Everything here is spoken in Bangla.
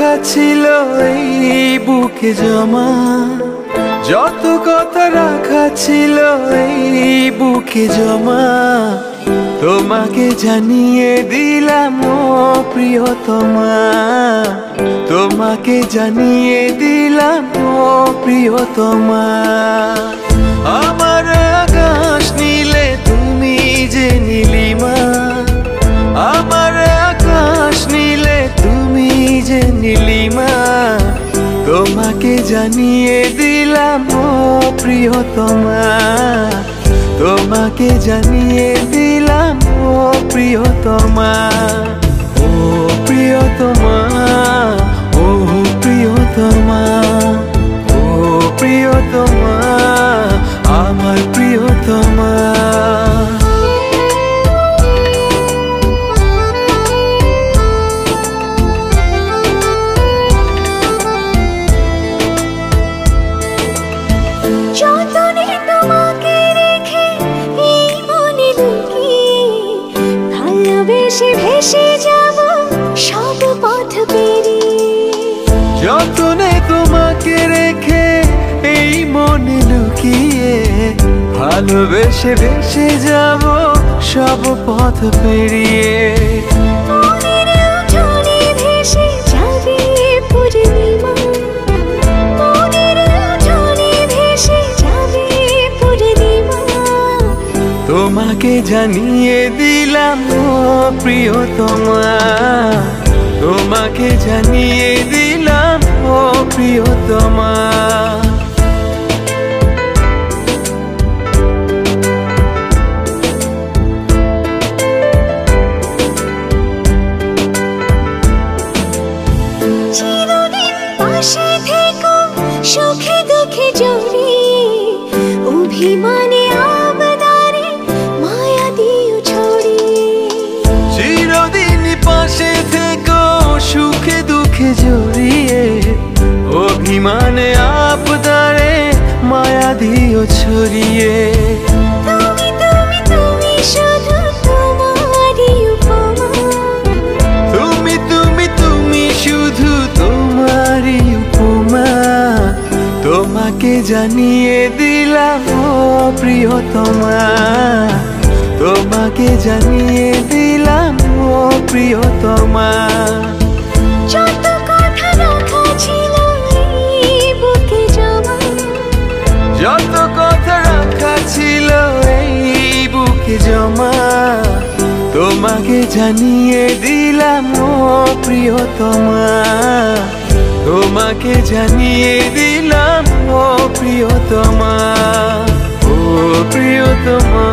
রাখা ছিল এই বুকে জমা, যত কথা রাখা ছিল এই বুকে জমা, তোমাকে জানিয়ে দিলাম ও প্রিয়তমা, তোমাকে জানিয়ে দিলাম ও প্রিয়তমা। আমার আকাশ নীলে তুমি যে নীলিমা, আমার আকাশ নীলে তুমি যে নীলিমা, তোমাকে জানিয়ে দিলাম ও প্রিয়তমা, তোমাকে জানিয়ে দিলাম ও প্রিয়তমা। ও প্রিয়তমা, ও প্রিয়তমা, ও প্রিয়তমা, আমার প্রিয়তমা। যতনে তোমাকে রেখে এই মনে লুকিয়ে, ভালোবেসে ভেসে যাব সব পথ পেরিয়ে। যতনে তোমাকে রেখে এই মনে লুকিয়ে, ভালোবেসে ভেসে যাব সব পথ পেরিয়ে। মনের উঠোনে ভেসে যাবে পূর্ণিমা, মনের উঠোনে ভেসে যাবে পূর্ণিমা, তোমাকে জানিয়ে দিলাম ও প্রিয়তমা, তোমাকে জানিয়ে দিলাম ও প্রিয়তমা। চিরদিন পাশে থেকো সুখে দুঃখে জড়িয়ে, অভিমানে আবদারে মায়া দিও ছড়িয়ে। চিরদিন পাশে থেকো সুখে দুঃখে জড়িয়ে, অভিমানে আবদারে মায়া দিও ছড়িয়ে। তুমি তুমি তুমি শুধু তোমারই উপমা, তুমি তুমি তুমি শুধু তোমারই উপমা, তোমাকে জানিয়ে দিলাম ও প্রিয়তমা, তোমাকে জানিয়ে দিলাম ও প্রিয়তমা। যত কথা রাখা ছিল এই বুকে জমা, যত কথা রাখা ছিল এই বুকে জমা, তোমাকে জানিয়ে দিলাম ও প্রিয়তমা, তোমাকে জানিয়ে দিলাম ও প্রিয়তমা, ও প্রিয়তমা।